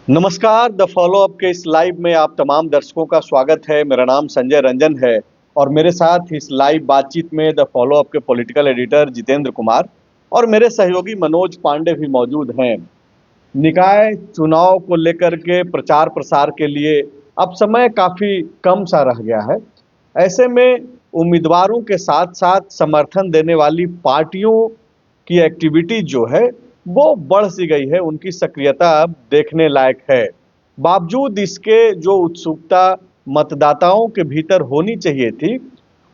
नमस्कार। The follow up के इस लाइव में आप तमाम दर्शकों का स्वागत है। मेरा नाम संजय रंजन है और मेरे साथ इस लाइव बातचीत में द फॉलो अप के पॉलिटिकल एडिटर जितेंद्र कुमार और मेरे सहयोगी मनोज पांडे भी मौजूद हैं। निकाय चुनाव को लेकर के प्रचार प्रसार के लिए अब समय काफ़ी कम सा रह गया है। ऐसे में उम्मीदवारों के साथ साथ समर्थन देने वाली पार्टियों की एक्टिविटी जो है वो बढ़ सी गई है, उनकी सक्रियता अब देखने लायक है। बावजूद इसके जो उत्सुकता मतदाताओं के भीतर होनी चाहिए थी,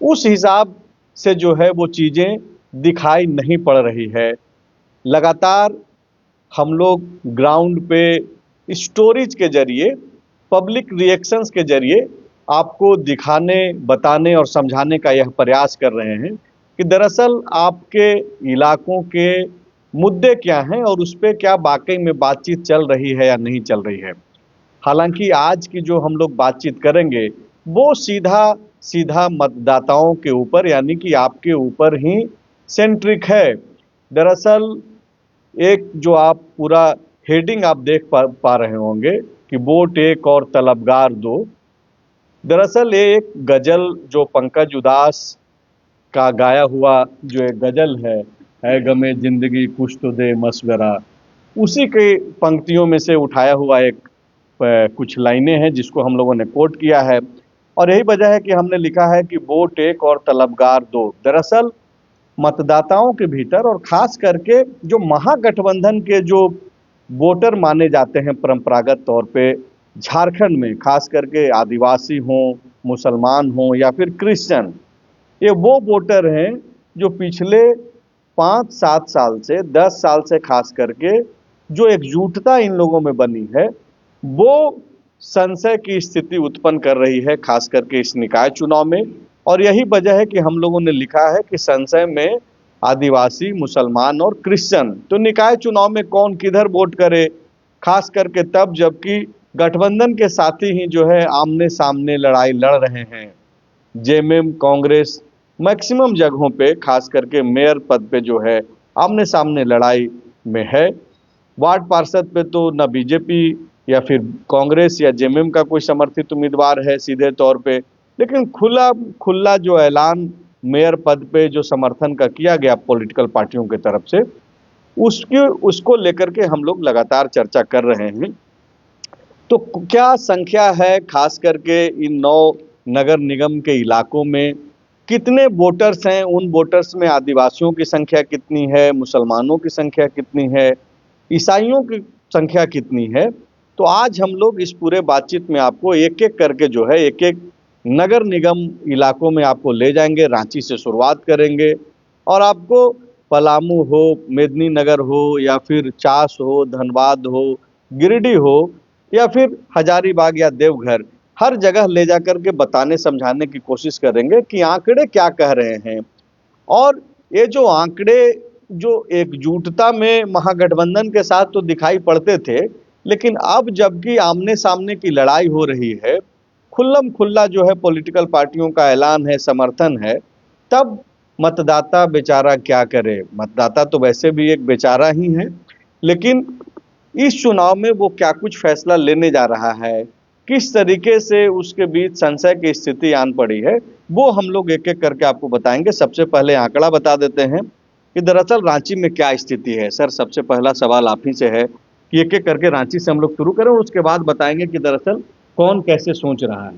उस हिसाब से जो है वो चीज़ें दिखाई नहीं पड़ रही है। लगातार हम लोग ग्राउंड पे स्टोरीज के जरिए, पब्लिक रिएक्शंस के जरिए आपको दिखाने, बताने और समझाने का यह प्रयास कर रहे हैं कि दरअसल आपके इलाकों के मुद्दे क्या हैं और उस पे क्या वाकई में बातचीत चल रही है या नहीं चल रही है। हालांकि आज की जो हम लोग बातचीत करेंगे वो सीधा सीधा मतदाताओं के ऊपर यानी कि आपके ऊपर ही सेंट्रिक है। दरअसल एक जो आप पूरा हेडिंग आप देख पा रहे होंगे कि वोट एक और तलबगार दो। दरअसल ये एक गजल जो पंकज उदास का गाया हुआ जो एक गजल है गमे जिंदगी कुछ तो दे मशवरा, उसी के पंक्तियों में से उठाया हुआ एक कुछ लाइनें हैं जिसको हम लोगों ने कोट किया है और यही वजह है कि हमने लिखा है कि वोट एक और तलबगार दो। दरअसल मतदाताओं के भीतर और खास करके जो महागठबंधन के जो वोटर माने जाते हैं परंपरागत तौर पे झारखंड में, खास करके आदिवासी हों, मुसलमान हों या फिर क्रिश्चियन, ये वो वोटर हैं जो पिछले 5-7 साल से 10 साल से खास करके जो एकजुटता इन लोगों में बनी है वो संशय की स्थिति उत्पन्न कर रही है, खास करके इस निकाय चुनाव में। और यही वजह है कि हम लोगों ने लिखा है कि संशय में आदिवासी, मुसलमान और क्रिश्चियन। तो निकाय चुनाव में कौन किधर वोट करे, खास करके तब जबकि गठबंधन के साथी ही जो है आमने सामने लड़ाई लड़ रहे हैं। जेएमएम कांग्रेस मैक्सिमम जगहों पे खास करके मेयर पद पे जो है आमने सामने लड़ाई में है। वार्ड पार्षद पे तो न बीजेपी या फिर कांग्रेस या जेएमएम का कोई समर्थित उम्मीदवार है सीधे तौर पे, लेकिन खुला जो ऐलान मेयर पद पे जो समर्थन का किया गया पॉलिटिकल पार्टियों की तरफ से, उसको लेकर के हम लोग लगातार चर्चा कर रहे हैं। तो क्या संख्या है खास करके इन 9 नगर निगम के इलाकों में, कितने वोटर्स हैं, उन वोटर्स में आदिवासियों की संख्या कितनी है, मुसलमानों की संख्या कितनी है, ईसाइयों की संख्या कितनी है। तो आज हम लोग इस पूरे बातचीत में आपको एक एक करके जो है एक एक नगर निगम इलाकों में आपको ले जाएंगे। रांची से शुरुआत करेंगे और आपको पलामू हो, मेदिनीनगर हो या फिर चास हो, धनबाद हो, गिरिडीह हो या फिर हजारीबाग या देवघर, हर जगह ले जाकर के बताने समझाने की कोशिश करेंगे कि आंकड़े क्या कह रहे हैं। और ये जो आंकड़े जो एकजुटता में महागठबंधन के साथ तो दिखाई पड़ते थे, लेकिन अब जबकि आमने सामने की लड़ाई हो रही है, खुल्लम खुल्ला जो है पॉलिटिकल पार्टियों का ऐलान है, समर्थन है, तब मतदाता बेचारा क्या करे। मतदाता तो वैसे भी एक बेचारा ही है, लेकिन इस चुनाव में वो क्या कुछ फैसला लेने जा रहा है, किस तरीके से उसके बीच संशय की स्थिति आन पड़ी है, वो हम लोग एक एक करके आपको बताएंगे। सबसे पहले आंकड़ा बता देते हैं कि दरअसल रांची में क्या स्थिति है। सर, सबसे पहला सवाल आप ही से है कि एक एक करके रांची से हम लोग शुरू करें और उसके बाद बताएंगे कि दरअसल कौन कैसे सोच रहा है।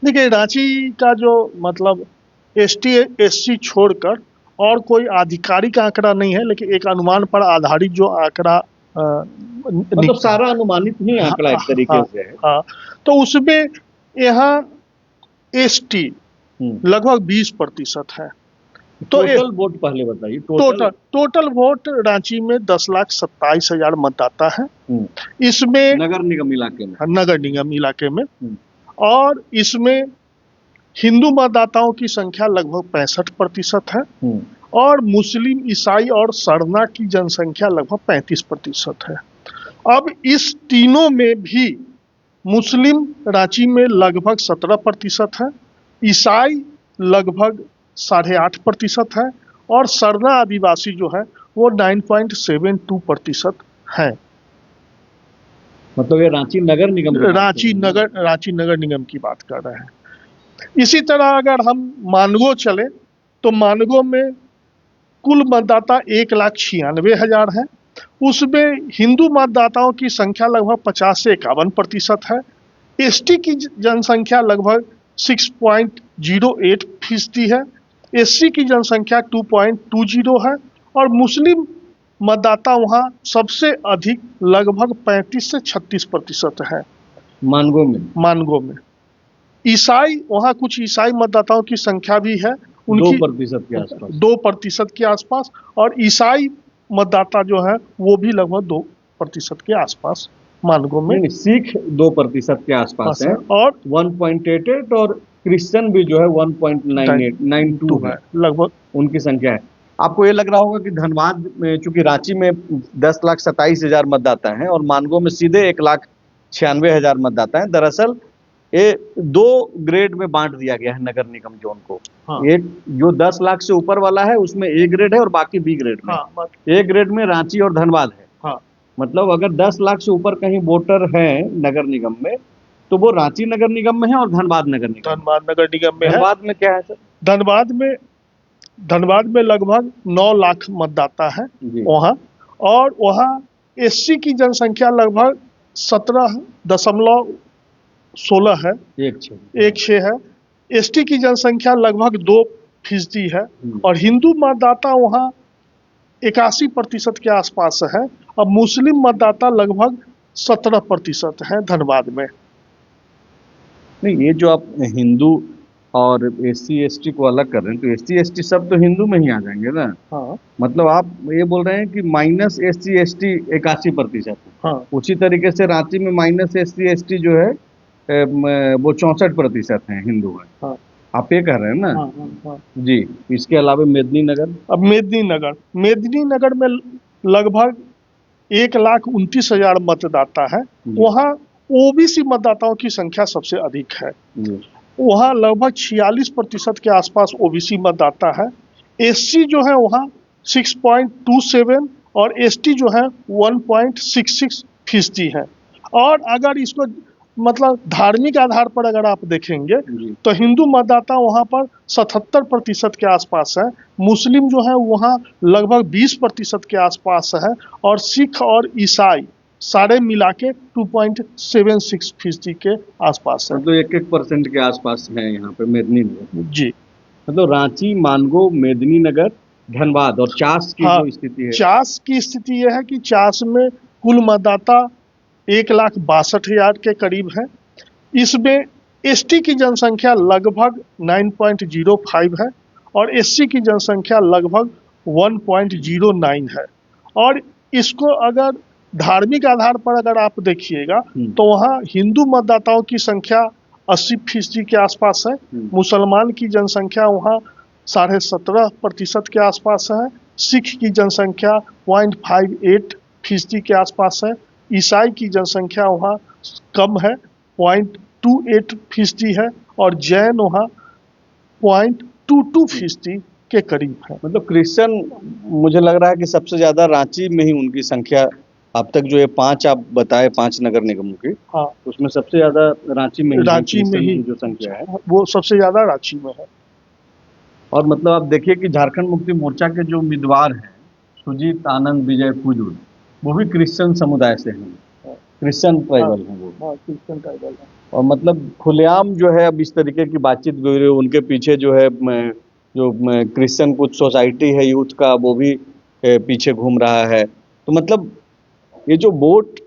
देखिए, रांची का जो मतलब एसटी एससी छोड़कर और कोई आधिकारिक आंकड़ा नहीं है, लेकिन एक अनुमान पर आधारित जो आंकड़ा मतलब सारा अनुमानित ही आंकड़ा एक तरीके से है। हाँ, तो उसमें यहाँ एसटी लगभग 20% है। तो टोटल वोट पहले बताइए। टोटल वोट रांची में 10,27,000 मतदाता है। इसमें नगर निगम इलाके में और इसमें हिंदू मतदाताओं की संख्या लगभग 65% है और मुस्लिम, ईसाई और सरना की जनसंख्या लगभग 35% है। अब इस तीनों में भी मुस्लिम रांची में लगभग 17% है, ईसाई लगभग 8.5% है और सरना आदिवासी जो है वो 9.72% है। मतलब ये रांची नगर निगम की बात रांची नगर निगम की बात कर रहे हैं। इसी तरह अगर हम मानगो चले तो मानगो में कुल मतदाता 1,96,000 है। उसमें हिंदू मतदाताओं की संख्या लगभग 50 से 51% है। एसटी की जनसंख्या लगभग 6.08% है। एससी की जनसंख्या 2.20 है और मुस्लिम मतदाता वहाँ सबसे अधिक लगभग 35 से 36% है मानगो में। ईसाई वहाँ कुछ ईसाई मतदाताओं की संख्या भी है, उनकी 2% के आसपास 2% के आसपास, और ईसाई मतदाता जो है वो भी लगभग 2% के आसपास मानगो में। सिख 2% के आसपास है और 1.88 और क्रिश्चियन भी जो है 1.92 है लगभग उनकी संख्या है। आपको ये लग रहा होगा कि धनबाद में, चूंकि रांची में 10,27,000 मतदाता हैं और मानगो में सीधे 1,96,000 मतदाता हैं, दरअसल ये 2 ग्रेड में बांट दिया गया है नगर निगम जोन को। एक जो 10 लाख से ऊपर वाला है उसमें ए ग्रेड है और बाकी बी ग्रेड में। ए ग्रेड में रांची और धनबाद है। मतलब अगर 10 लाख से ऊपर कहीं वोटर हैं नगर निगम में तो वो रांची नगर निगम में है और धनबाद नगर निगम में है। धनबाद में क्या है सर? धनबाद में लगभग 9 लाख मतदाता है वहाँ, और वहाँ एससी की जनसंख्या लगभग 17.16 है, 16 है। एसटी की जनसंख्या लगभग 2% है और हिंदू मतदाता वहाँ 81% के आसपास है और मुस्लिम मतदाता लगभग 17% है धनबाद में। नहीं, ये जो आप हिंदू और एससी एसटी को अलग कर रहे हैं तो एससी एसटी सब तो हिंदू में ही आ जाएंगे ना। मतलब आप ये बोल रहे हैं कि माइनस एससी एसटी 81%। उसी तरीके से रांची में माइनस एससी एसटी जो है वो 64% है हिंदू है। आप ये कह रहे हैं ना। जी, इसके अलावा मेदिनीनगर। अब मेदिनीनगर में लगभग 1,29,000 मतदाता है। वहाँ ओबीसी मतदाताओं की संख्या सबसे अधिक है। वहाँ लगभग 46% के आसपास ओबीसी मतदाता है। एससी जो है वहाँ 6.27 और एसटी जो है 1.66% है। और अगर इसको मतलब धार्मिक आधार पर अगर आप देखेंगे तो हिंदू मतदाता वहाँ पर 77% के आसपास है। मुस्लिम जो है वहाँ लगभग 20% के आसपास है और सिख और ईसाई सारे मिला के 2.76% के आसपास है। मतलब 1% के आसपास है यहाँ पे मेदिनीनगर। जी, मतलब रांची, मानगो, मेदिनीनगर, धनबाद और चास की जो स्थिति है। चास की स्थिति यह है कि चास में कुल मतदाता 1,62,000 के करीब है। इसमें एसटी की जनसंख्या लगभग 9.05 है और एससी की जनसंख्या लगभग 1.09 है। और इसको अगर धार्मिक आधार पर अगर आप देखिएगा तो वहाँ हिंदू मतदाताओं की संख्या 80% के आसपास है। मुसलमान की जनसंख्या वहाँ 17.5% के आसपास है। सिख की जनसंख्या 0.58% के आसपास है। ईसाई की जनसंख्या वहाँ कम है, 0.28% है और जैन वहाँ 0.22% के करीब है। मतलब क्रिश्चियन मुझे लग रहा है कि सबसे ज्यादा रांची में ही उनकी संख्या अब तक जो ये 5 आप बताए 5 नगर निगमों की, उसमें सबसे ज्यादा रांची में ही जो संख्या है वो सबसे ज्यादा रांची में है। और मतलब आप देखिए कि झारखंड मुक्ति मोर्चा के जो उम्मीदवार हैं सुजीत आनंद विजय फुजूल, वो भी क्रिश्चियन समुदाय से हैं, क्रिश्चियन ट्राइबल हैं वो। क्रिश्चियन ट्राइबल है। और मतलब खुलेआम जो है अब इस तरीके की बातचीत हुई है, उनके पीछे जो है जो क्रिश्चियन कुछ सोसाइटी है यूथ का वो भी पीछे घूम रहा है। तो मतलब ये जो वोट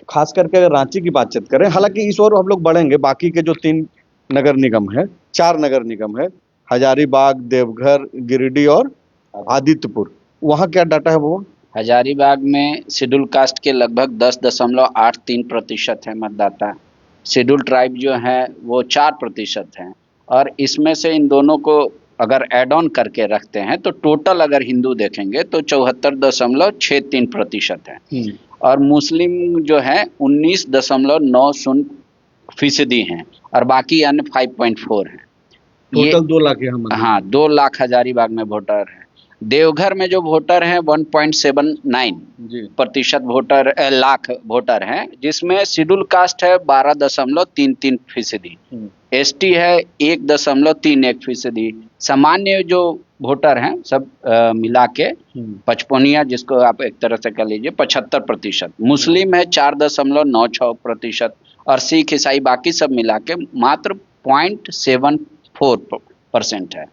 खास करके अगर रांची की बातचीत करें, हालांकि इस ओर हम लोग बढ़ेंगे, बाकी के जो 3 नगर निगम है, 4 नगर निगम है, हजारीबाग, देवघर, गिरिडीह और आदित्यपुर, वहाँ क्या डाटा है वो? हजारीबाग में शेड्यूल कास्ट के लगभग 10.83% है मतदाता। शेड्यूल ट्राइब जो है वो 4% हैं और इसमें से इन दोनों को अगर एड ऑन करके रखते हैं तो टोटल अगर हिंदू देखेंगे तो 74.63% है और मुस्लिम जो है 19.90% हैं और बाकी अन्य 5.4 हैं। टोटल 2 लाख यहाँ। हाँ, 2 लाख हजारीबाग में वोटर है। देवघर में जो वोटर हैं 1.79% वोटर लाख वोटर हैं, जिसमें शेड्यूल कास्ट है 12.33%, एसटी है 1.31%, सामान्य जो वोटर हैं सब मिला के 55 जिसको आप एक तरह से कह लीजिए 75%, मुस्लिम है 4.96% और सिख ईसाई बाकी सब मिला के मात्र 0.74% है।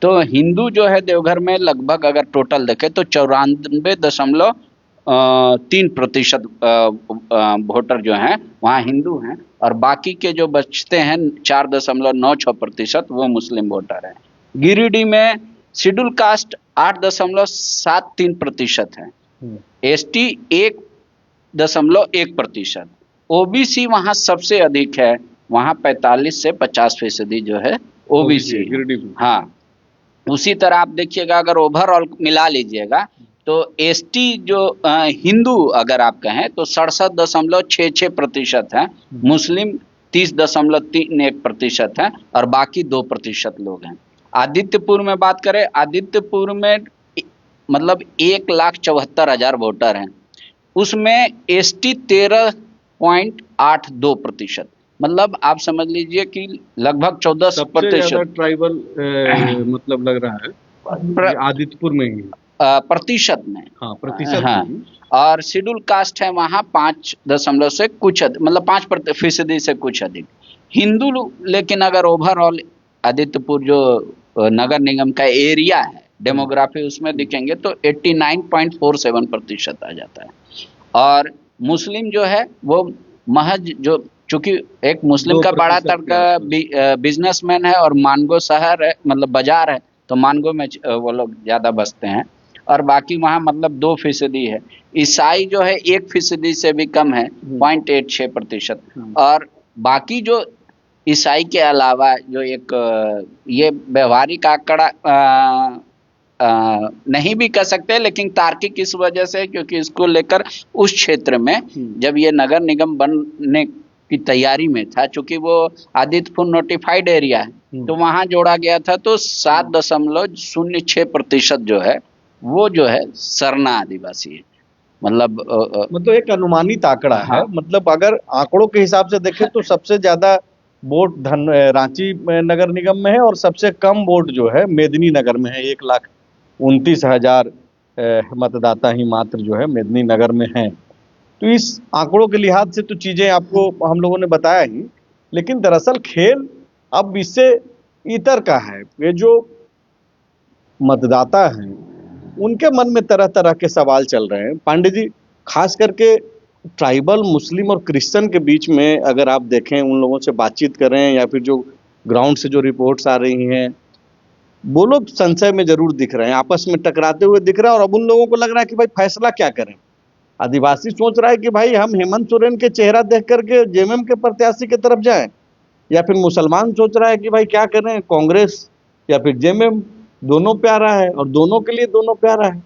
तो हिंदू जो है देवघर में लगभग अगर टोटल देखें तो 94.3% वोटर जो हैं वहाँ हिंदू हैं और बाकी के जो बचते हैं 4.96% वो मुस्लिम वोटर हैं। गिरिडीह में शेड्यूल कास्ट 8.73% है, एसटी 1.1%, ओबीसी वहाँ सबसे अधिक है, वहाँ 45 से 50% जो है ओबीसी। हाँ, उसी तरह आप देखिएगा अगर ओवरऑल मिला लीजिएगा तो एसटी जो हिंदू अगर आप कहें तो 67.66% है, मुस्लिम 30.31% है और बाकी 2% लोग हैं। आदित्यपुर में बात करें, आदित्यपुर में मतलब 1,74,000 वोटर हैं, उसमें एसटी 13.82%, मतलब आप समझ लीजिए कि लगभग 14% ट्राइबल मतलब लग रहा है आदित्यपुर में ही प्रतिशत में। हाँ, प्रतिशत हाँ, और शेड्यूल कास्ट है वहाँ 5 से कुछ मतलब 5% से कुछ अधिक हिंदू। लेकिन अगर ओवरऑल आदित्यपुर जो नगर निगम का एरिया है डेमोग्राफी उसमें दिखेंगे तो 89.47% आ जाता है। और मुस्लिम जो है वो महज जो चूंकि एक मुस्लिम का बड़ा तड़का बिजनेसमैन है और मानगो शहर है मतलब बाजार है तो मानगो में वो लोग ज्यादा बसते हैं और बाकी वहाँ मतलब 2% है। ईसाई जो है 1% से भी कम है 0.86%। और बाकी जो ईसाई के अलावा जो एक ये व्यवहारिक आंकड़ा नहीं भी कह सकते लेकिन तार्किक इस वजह से क्योंकि इसको लेकर उस क्षेत्र में जब ये नगर निगम बनने की तैयारी में था, चूंकि वो आदित्यपुर नोटिफाइड एरिया है तो वहां जोड़ा गया था, तो 7.06% जो है वो जो है सरना आदिवासी है। मतलब एक अनुमानित आंकड़ा है। हाँ। मतलब अगर आंकड़ों के हिसाब से देखें तो सबसे ज्यादा वोट रांची नगर निगम में है और सबसे कम वोट जो है मेदिनीनगर में है। 1,29,000 मतदाता ही मात्र जो है मेदिनीनगर में हैं। तो इस आंकड़ों के लिहाज से तो चीजें आपको हम लोगों ने बताया ही, लेकिन दरअसल खेल अब इससे इतर का है। ये जो मतदाता हैं उनके मन में तरह तरह के सवाल चल रहे हैं। पांडे जी, खास करके ट्राइबल मुस्लिम और क्रिश्चियन के बीच में अगर आप देखें, उन लोगों से बातचीत करें या फिर जो ग्राउंड से जो रिपोर्ट्स आ रही हैं, वो लोग संशय में जरूर दिख रहे हैं, आपस में टकराते हुए दिख रहा है। और अब उन लोगों को लग रहा है कि भाई फैसला क्या करें। आदिवासी सोच रहा है कि भाई हम हेमंत सोरेन के चेहरा देख करके जेएमएम के प्रत्याशी की तरफ जाएं, या फिर मुसलमान सोच रहा है कि भाई क्या करें, कांग्रेस या फिर जेएमएम। दोनों प्यारा है और दोनों के लिए दोनों प्यारा है।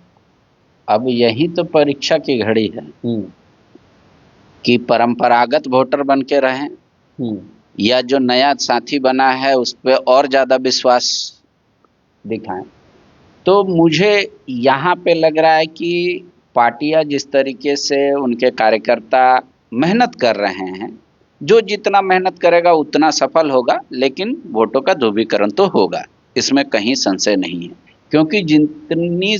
अब यही तो परीक्षा की घड़ी है कि परंपरागत वोटर बन के रहें या जो नया साथी बना है उस पर और ज्यादा विश्वास दिखाएं। तो मुझे यहाँ पे लग रहा है कि पार्टियां जिस तरीके से उनके कार्यकर्ता मेहनत कर रहे हैं, जो जितना मेहनत करेगा उतना सफल होगा, लेकिन वोटों का ध्रुवीकरण तो होगा, इसमें कहीं संशय नहीं है। क्योंकि जितनी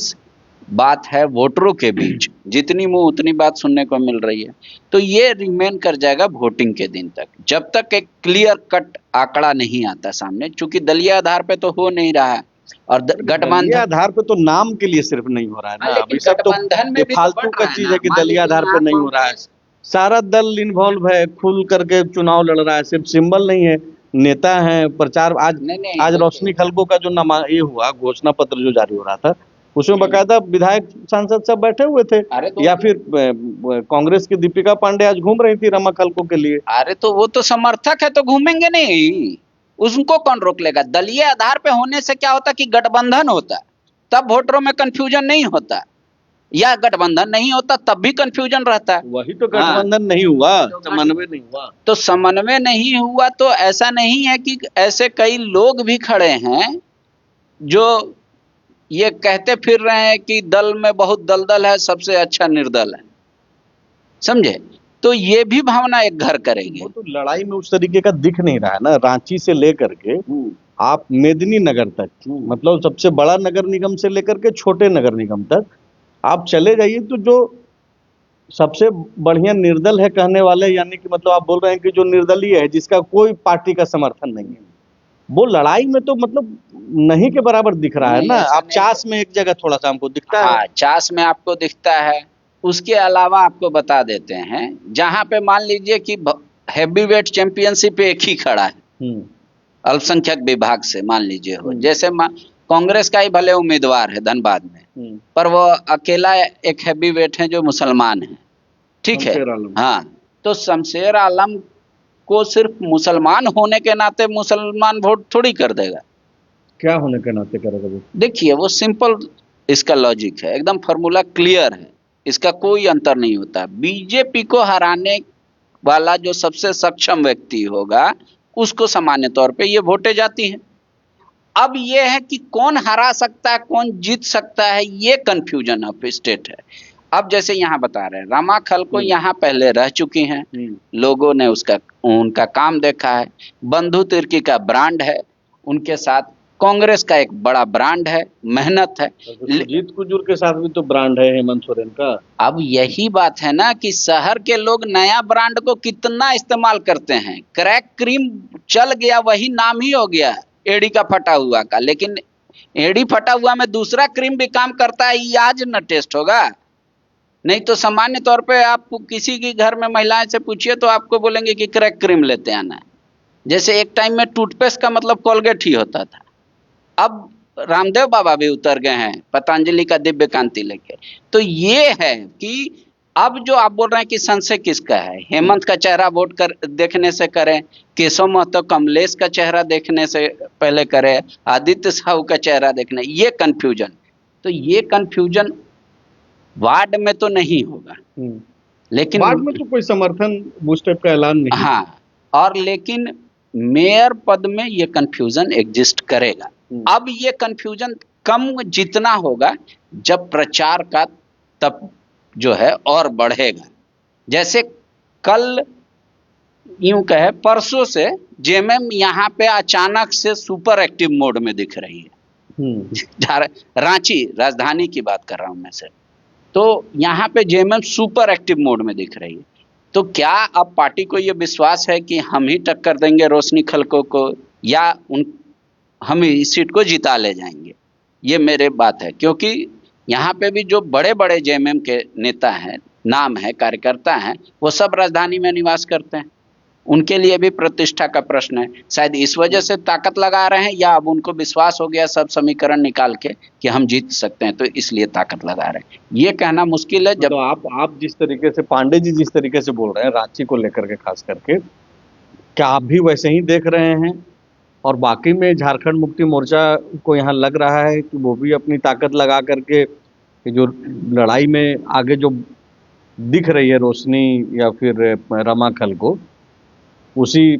बात है वोटरों के बीच, जितनी मुंह उतनी बात सुनने को मिल रही है, तो ये रिमेन कर जाएगा वोटिंग के दिन तक, जब तक एक क्लियर कट आंकड़ा नहीं आता सामने। चूंकि दलीय आधार पे तो हो नहीं रहा है और गठबंधन आधार पे तो नाम के लिए सिर्फ नहीं हो रहा है ना, लेकिन गठबंधन में भी फालतू का चीज है कि दलीय आधार पे नहीं हो रहा है। सारा दल इन्वॉल्व है, खुल करके चुनाव लड़ रहा है, सिर्फ सिंबल नहीं है, नेता है, प्रचार। आज रोशनी खलगो का जो ये हुआ घोषणा पत्र जो जारी हो रहा था, उसमें बकायदा विधायक सांसद सब बैठे हुए थे। या फिर कांग्रेस की दीपिका पांडे आज घूम रही थी रमा खलको के लिए। अरे तो वो तो समर्थक है तो घूमेंगे नहीं, उसको कौन रोक लेगा। दलीय आधार पे होने से क्या होता कि गठबंधन होता, तब वोटरों में कंफ्यूजन नहीं होता, या गठबंधन नहीं होता तब भी कंफ्यूजन रहता है। वही तो गठबंधन नहीं हुआ, समन्वय नहीं हुआ। तो समन्वय नहीं हुआ तो ऐसा नहीं है कि ऐसे कई लोग भी खड़े हैं जो ये कहते फिर रहे हैं कि दल में बहुत दलदल है, सबसे अच्छा निर्दल है, समझे? तो ये भी भावना एक घर करेगी। वो तो लड़ाई में उस तरीके का दिख नहीं रहा है ना, रांची से लेकर के आप मेदिनीनगर तक, मतलब सबसे बड़ा नगर निगम से लेकर के छोटे नगर निगम तक आप चले जाइए, तो जो सबसे बढ़िया निर्दल है कहने वाले, यानी कि मतलब आप बोल रहे हैं कि जो निर्दलीय है, जिसका कोई पार्टी का समर्थन नहीं है, वो लड़ाई में तो मतलब नहीं के बराबर दिख रहा है ना। आप चास में एक जगह थोड़ा सा हमको दिखता है। हाँ, चास में आपको दिखता है। उसके अलावा आपको बता देते हैं, जहां पे मान लीजिए कि हैवीवेट चैंपियनशिप एक ही खड़ा है अल्पसंख्यक विभाग से, मान लीजिए हो, जैसे कांग्रेस का ही भले उम्मीदवार है धनबाद में, पर वो अकेला एक हैवीवेट है जो मुसलमान है, ठीक है। हाँ, तो शमशेर आलम को सिर्फ मुसलमान होने के नाते मुसलमान वोट थोड़ी कर देगा। क्या होने के नाते करेगा वो? देखिए, वो सिंपल इसका लॉजिक है, एकदम फॉर्मूला क्लियर है, इसका कोई अंतर नहीं होता। बीजेपी को हराने वाला जो सबसे सक्षम व्यक्ति होगा, उसको सामान्य तौर पे ये वोटें जाती हैं। अब ये है कि कौन हरा सकता है, कौन जीत सकता है, ये कंफ्यूजन ऑफ स्टेट है। अब जैसे यहाँ बता रहे हैं, रमा खलको यहाँ पहले रह चुकी हैं, लोगों ने उनका काम देखा है, बंधु तिर्की का ब्रांड है, उनके साथ कांग्रेस का एक बड़ा ब्रांड है, मेहनत है। सुजीत कुजूर के साथ भी तो ब्रांड है हेमंत सोरेन का। अब यही बात है ना कि शहर के लोग नया ब्रांड को कितना इस्तेमाल करते हैं। क्रैक क्रीम चल गया, वही नाम ही हो गया एड़ी का फटा हुआ का, लेकिन एड़ी फटा हुआ में दूसरा क्रीम भी काम करता है, ये आज न टेस्ट होगा। नहीं तो सामान्य तौर पे आप किसी के घर में महिलाएं से पूछिए तो आपको बोलेंगे कि क्रैक क्रीम लेते आना है। जैसे एक टाइम में टूथपेस्ट का मतलब कोलगेट ही होता था, अब रामदेव बाबा भी उतर गए हैं पतंजलि का दिव्य कांति लेके। तो ये है कि अब जो आप बोल रहे हैं कि संशय किसका है, हेमंत का चेहरा वोट कर देखने से करें, केशव महतो कमलेश का चेहरा देखने से पहले करें, आदित्य साहू का चेहरा देखने, ये कंफ्यूजन। तो ये कंफ्यूजन वार्ड में तो नहीं होगा, लेकिन वार्ड में तो कोई समर्थन उस टाइप का ऐलान नहीं। हाँ, और लेकिन मेयर पद में ये कंफ्यूजन एग्जिस्ट करेगा। अब ये कंफ्यूजन कम जितना होगा जब प्रचार का तब जो है और बढ़ेगा। जैसे कल यूं कहे परसों से जेएमएम यहाँ पे अचानक से सुपर एक्टिव मोड में दिख रही है। रांची राजधानी की बात कर रहा हूं मैं सर, तो यहाँ पे जेएमएम सुपर एक्टिव मोड में दिख रही है। तो क्या अब पार्टी को ये विश्वास है कि हम ही टक्कर देंगे रोशनी खलको को, या हम इस सीट को जिता ले जाएंगे? ये मेरे बात है, क्योंकि यहाँ पे भी जो बड़े बड़े जेएमएम के नेता हैं, नाम है, कार्यकर्ता हैं, वो सब राजधानी में निवास करते हैं। उनके लिए भी प्रतिष्ठा का प्रश्न है। शायद इस वजह से ताकत लगा रहे हैं, या अब उनको विश्वास हो गया सब समीकरण निकाल के कि हम जीत सकते हैं, तो इसलिए ताकत लगा रहे हैं। ये कहना मुश्किल है। जब तो आप जिस तरीके से पांडे जी जिस तरीके से बोल रहे हैं रांची को लेकर के खास करके, क्या आप भी वैसे ही देख रहे हैं? और बाकी में झारखंड मुक्ति मोर्चा को यहाँ लग रहा है कि वो भी अपनी ताकत लगा करके जो लड़ाई में आगे जो दिख रही है रोशनी या फिर रमा खलको, उसी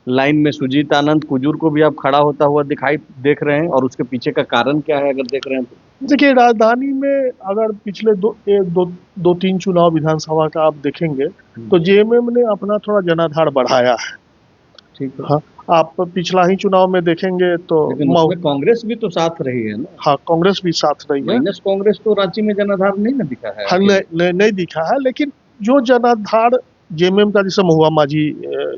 लाइन में सुजीत आनंद कुजूर को भी आप खड़ा होता हुआ देख रहे हैं। और उसके पीछे का कारण क्या है अगर देख रहे हैं तो? देखिए, राजधानी में अगर पिछले दो तीन चुनाव विधानसभा का आप देखेंगे तो जेएमएम ने अपना थोड़ा जनाधार बढ़ाया है। ठीक है। हाँ, आप पिछला ही चुनाव में देखेंगे तो कांग्रेस भी तो साथ रही है ना। हाँ, कांग्रेस भी साथ रही है। माइनस कांग्रेस तो रांची में जनाधार नहीं ना दिखा है। हाँ, नहीं दिखा है, लेकिन जो जनाधार जेएमएम का, जैसे महुआ माझी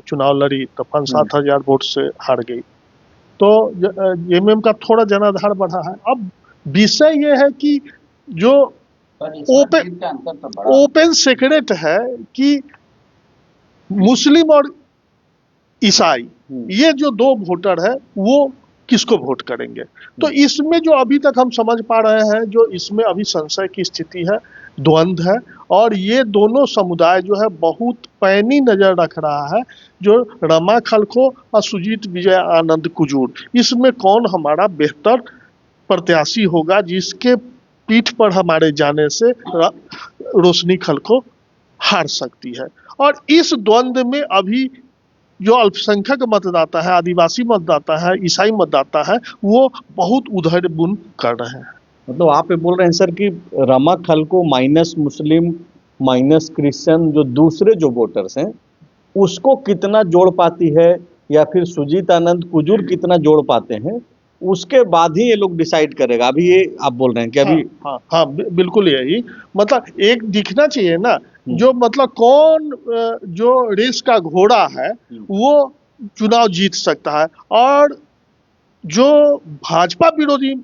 चुनाव लड़ी तो 5-7 वोट से हार गई, तो जेएमएम का थोड़ा जनाधार बढ़ा है। अब विषय ये है कि जो ओपन सीक्रेट है कि मुस्लिम और ईसाई, ये जो दो वोटर है वो किसको वोट करेंगे। तो इसमें जो अभी तक हम समझ पा रहे हैं, जो इसमें अभी संशय की स्थिति है, द्वंद्व है, और ये दोनों समुदाय जो है बहुत पैनी नजर रख रहा है, जो रमा खलको और सुजीत विजय आनंद कुजूर, इसमें कौन हमारा बेहतर प्रत्याशी होगा जिसके पीठ पर हमारे जाने से रोशनी खलको हार सकती है। और इस द्वंद्व में अभी जो अल्पसंख्यक मतदाता है, आदिवासी मतदाता है, ईसाई मतदाता है, वो बहुत उधर बुन कर रहे हैं। मतलब आप ये बोल रहे हैं सर कि रमा खलको माइनस मुस्लिम माइनस क्रिश्चियन जो दूसरे जो वोटर्स हैं उसको कितना जोड़ पाती है, या फिर सुजीत आनंद कुजूर कितना जोड़ पाते हैं, उसके बाद ही ये लोग डिसाइड करेगा। अभी ये आप बोल रहे हैं कि हाँ अभी हाँ हाँ, बिल्कुल यही, मतलब एक दिखना चाहिए ना, जो मतलब कौन जो रेस का घोड़ा है वो चुनाव जीत सकता है, और जो भाजपा विरोधी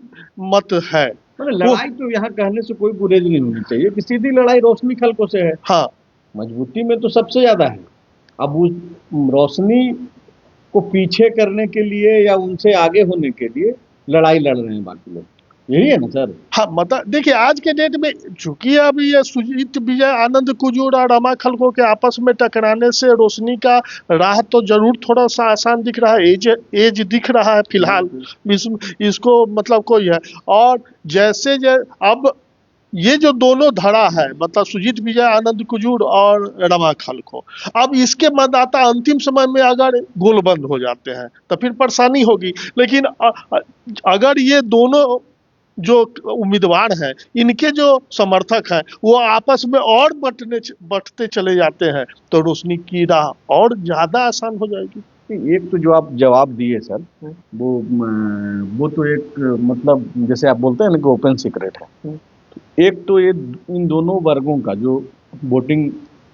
मत है मतलब वो, लड़ाई तो यहाँ कहने से कोई गुरेज नहीं होनी चाहिए कि सीधी लड़ाई रोशनी खलको से है। हाँ मजबूती में तो सबसे ज्यादा है। अब उस रोशनी को पीछे करने के लिए या उनसे आगे होने के लिए लड़ाई लड़ रहे हैं बाकी लोग, यही है ना सर? हाँ, मतलब देखिए आज के डेट में चूंकि अब ये सुजीत विजय आनंद कुजूर और रमा खलको के आपस में टकराने से रोशनी का राह तो जरूर थोड़ा सा आसान दिख रहा है, एज दिख रहा है फिलहाल, इसको मतलब कोई है। और जैसे अब ये जो दोनों धड़ा है, मतलब सुजीत विजय आनंद कुजूर और रमा खलको, अब इसके मतदाता अंतिम समय में अगर गोलबंद हो जाते हैं तो फिर परेशानी होगी। लेकिन अगर ये दोनों जो उम्मीदवार हैं इनके जो समर्थक हैं वो आपस में और बंटते चले जाते हैं तो रोशनी की राह और ज्यादा आसान हो जाएगी। एक तो जो आप जवाब दिए सर, वो तो एक मतलब जैसे आप बोलते हैं ना कि ओपन सीक्रेट है। एक तो ये इन दोनों वर्गों का जो वोटिंग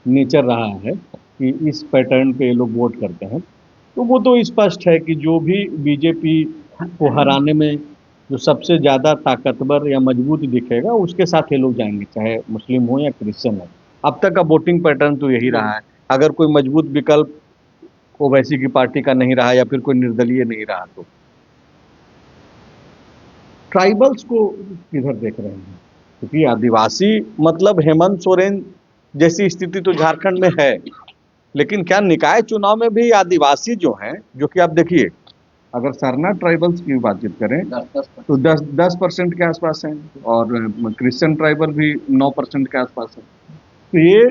नेचर रहा है कि इस पैटर्न पे ये लोग वोट करते हैं, तो वो तो स्पष्ट है कि जो भी बीजेपी को हराने में जो सबसे ज़्यादा ताकतवर या मजबूत दिखेगा उसके साथ ये लोग जाएंगे, चाहे मुस्लिम हो या क्रिश्चियन हो। अब तक का वोटिंग पैटर्न तो यही रहा है। अगर कोई मजबूत विकल्प ओवैसी की पार्टी का नहीं रहा या फिर कोई निर्दलीय नहीं रहा, तो ट्राइबल्स को किधर देख रहे हैं? क्योंकि आदिवासी मतलब हेमंत सोरेन जैसी स्थिति तो झारखंड में है, लेकिन क्या निकाय चुनाव में भी आदिवासी जो हैं, जो कि आप देखिए अगर सरना ट्राइबल्स की बातचीत करें तो 10% के आसपास हैं, और क्रिश्चियन ट्राइबल भी 9% के आसपास है। तो ये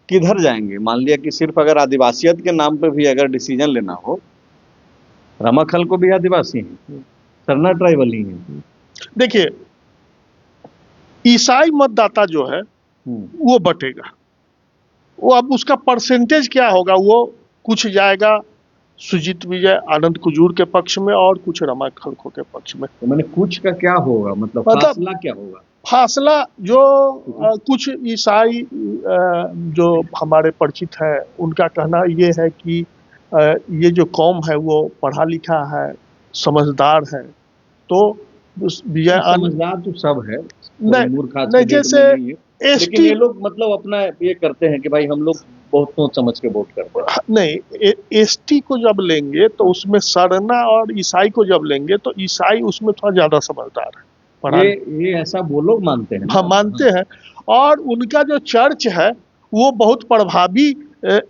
किधर जाएंगे? मान लिया कि सिर्फ अगर आदिवासियत के नाम पे भी अगर डिसीजन लेना हो, रमा खलको भी आदिवासी हैं, सरना ट्राइबल ही हैं। देखिए ईसाई मतदाता जो है वो बटेगा, वो अब उसका परसेंटेज क्या होगा, वो कुछ जाएगा सुजीत विजय आनंद कुजूर के पक्ष में और कुछ रमा खलको के पक्ष में। तो मैंने कुछ का क्या होगा, मतलब फासला क्या होगा? फासला जो कुछ ईसाई जो हमारे परिचित है उनका कहना ये है कि ये जो कौम है वो पढ़ा लिखा है, समझदार है, तो विजय समझदार तो सब है, नहीं जैसे लेकिन ये लोग मतलब अपना ये करते हैं कि भाई हम लोग बहुत सोच समझ के वोट करते हैं। नहीं, एसटी को जब लेंगे तो उसमें सरना और ईसाई को जब लेंगे तो ईसाई उसमें थोड़ा ज्यादा समझदार है। ये ऐसा वो लोग मानते हैं। हाँ, मानते हैं। और उनका जो चर्च है वो बहुत प्रभावी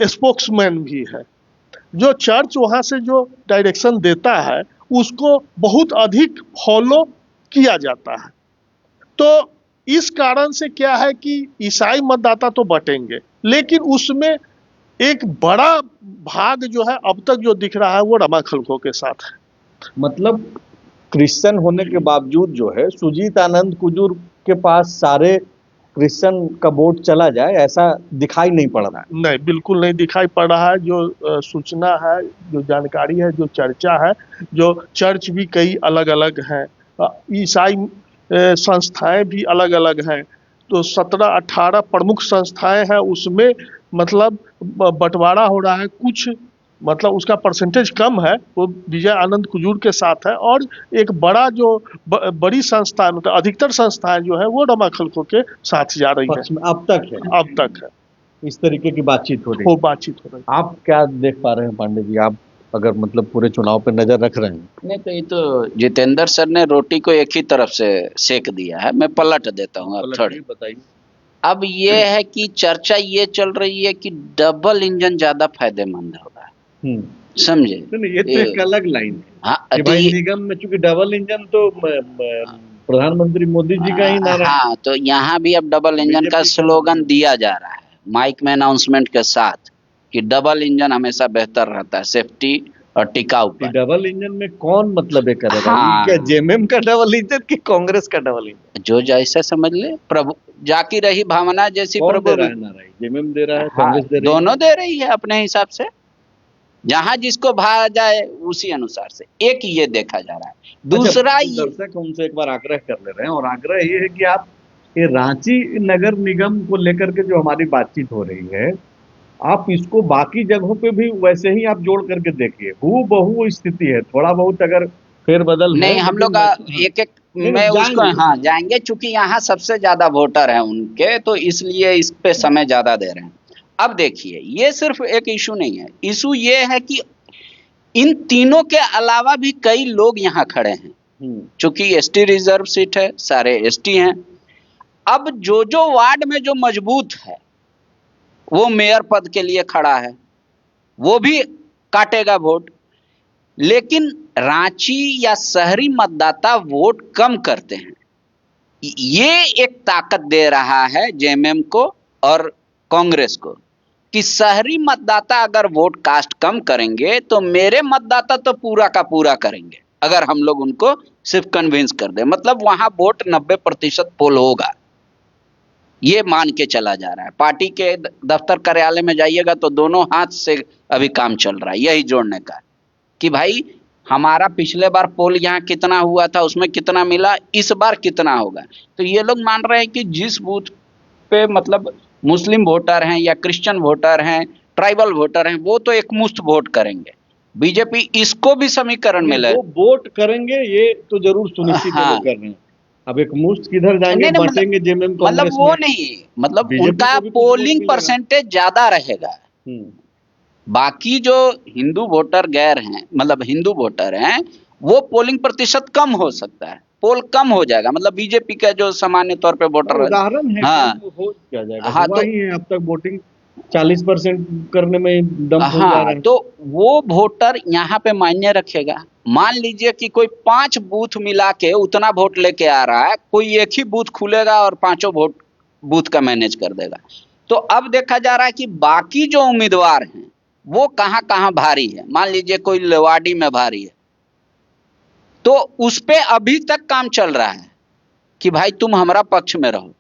स्पोक्समैन भी है। जो चर्च वहाँ से जो डायरेक्शन देता है उसको बहुत अधिक फॉलो किया जाता है। तो इस कारण से क्या है कि ईसाई मतदाता तो बटेंगे, लेकिन उसमें एक बड़ा भाग जो है अब तक जो दिख रहा है वो रमा खलको के साथ है। मतलब क्रिश्चियन होने के बावजूद जो है सुजीत आनंद कुजूर के पास सारे क्रिश्चियन का वोट चला जाए ऐसा दिखाई नहीं पड़ रहा है। नहीं, बिल्कुल नहीं दिखाई पड़ रहा है। जो सूचना है, जो जानकारी है, जो चर्चा है, जो चर्च भी कई अलग अलग हैं, ईसाई संस्थाएं भी अलग अलग हैं, तो 17-18 प्रमुख संस्थाएं हैं, उसमें मतलब बंटवारा हो रहा है। कुछ मतलब उसका परसेंटेज कम है वो विजय आनंद कुजूर के साथ है, और एक बड़ा जो बड़ी संस्था मतलब अधिकतर संस्थाएं जो है वो रमा खलको के साथ जा रही है। अब तक है इस तरीके की बातचीत हो रही है। आप क्या देख पा रहे हैं पांडे जी, आप अगर मतलब पूरे चुनाव पे नजर रख रहे हैं? नहीं तो ये तो जितेंद्र सर ने रोटी को एक ही तरफ से सेक दिया है, मैं पलट देता हूँ। अब थोड़ी बताइए। अब ये है कि चर्चा ये चल रही है कि डबल इंजन ज्यादा फायदेमंद होगा, समझे? ये तो एक अलग लाइन है। हाँ, कि भाई निगम में चूंकि डबल इंजन तो प्रधानमंत्री मोदी जी का ही नारा। हाँ, तो यहाँ भी अब डबल इंजन का स्लोगन दिया जा रहा है माइक में अनाउंसमेंट के साथ कि डबल इंजन हमेशा बेहतर रहता है, सेफ्टी और टिकाऊ पर। डबल इंजन में कौन मतलब ये करेगा? हाँ। क्या जेएमएम का डबल इंजन कि कांग्रेस का डबल इंजन? जो जैसे समझ ले, प्रभु जाकी रही भावना जैसी कौन प्रभु दे रहा में। है नाराई? जेएमएम दे रहा है, हाँ, कांग्रेस दे रही है? दोनों दे रही है अपने हिसाब से, जहां जिसको भा जाए उसी अनुसार से। एक ये देखा जा रहा है। दूसरा अच्छा, ये, दर्शक हमसे एक बार आग्रह कर ले रहे हैं, और आग्रह ये है कि आप ये रांची नगर निगम को लेकर के जो हमारी बातचीत हो रही है, आप इसको बाकी जगहों पे भी वैसे ही आप जोड़ करके देखिए, हूबहू स्थिति है। थोड़ा बहुत अगर फेरबदल है, नहीं हम लोग लेकिन एक एक नहीं, मैं उसको जाएंगे। हाँ जाएंगे, चूंकि यहाँ सबसे ज्यादा वोटर है उनके, तो इसलिए इस पे समय ज्यादा दे रहे हैं। अब देखिए, ये सिर्फ एक इशू नहीं है, इशू ये है कि इन तीनों के अलावा भी कई लोग यहाँ खड़े हैं। चूंकि एसटी रिजर्व सीट है, सारे एसटी हैं। अब जो जो वार्ड में जो मजबूत है वो मेयर पद के लिए खड़ा है, वो भी काटेगा वोट। लेकिन रांची या शहरी मतदाता वोट कम करते हैं। ये एक ताकत दे रहा है जेएमएम को और कांग्रेस को कि शहरी मतदाता अगर वोट कास्ट कम करेंगे तो मेरे मतदाता तो पूरा का पूरा करेंगे, अगर हम लोग उनको सिर्फ कन्विंस कर दें। मतलब वहां वोट 90% पोल होगा, ये मान के चला जा रहा है। पार्टी के दफ्तर कार्यालय में जाइएगा तो दोनों हाथ से अभी काम चल रहा है यही जोड़ने का, कि भाई हमारा पिछले बार पोल यहाँ कितना हुआ था, उसमें कितना मिला, इस बार कितना होगा। तो ये लोग मान रहे हैं कि जिस बूथ पे मतलब मुस्लिम वोटर हैं या क्रिश्चियन वोटर हैं, ट्राइबल वोटर हैं, वो तो एक मुश्त वोट करेंगे। बीजेपी इसको भी समीकरण में ले, वो वोट करेंगे, ये तो जरूर सुनिश्चित हाँ। वो कर रहे हैं। अब एक मुश्त किधर जाएंगे, नहीं, नहीं, बांटेंगे जेएमएम मतलब कांग्रेस वो में? नहीं, मतलब बीजेपी उनका को भी कुछ वोट पोलिंग मिलेगा। परसेंटेज ज्यादा रहेगा। बाकी जो हिंदू वोटर गैर हैं, मतलब हिंदू वोटर हैं, वो पोलिंग प्रतिशत कम हो सकता है, पोल कम हो जाएगा। मतलब बीजेपी का जो सामान्य तौर पे वोटर उदाहरण है, हाँ, कम हो क्या जाएगा? हाँ, हुआ तो ही है अब तक वोटिंग 40% करने में दम फूल जा रहा हाँ, है। तो वो वोटर यहाँ पे मायने रखेगा। मान लीजिए कि कोई 5 बूथ मिला के उतना वोट लेके आ रहा है, कोई एक ही बूथ खुलेगा और 5 वोट बूथ का मैनेज कर देगा। तो अब देखा जा रहा है कि बाकी जो उम्मीदवार हैं वो कहाँ कहाँ भारी है। मान लीजिए कोई लेवाडी में भारी है, तो उस पे अभी तक काम चल रहा है कि भाई तुम हमारा पक्ष में रहो,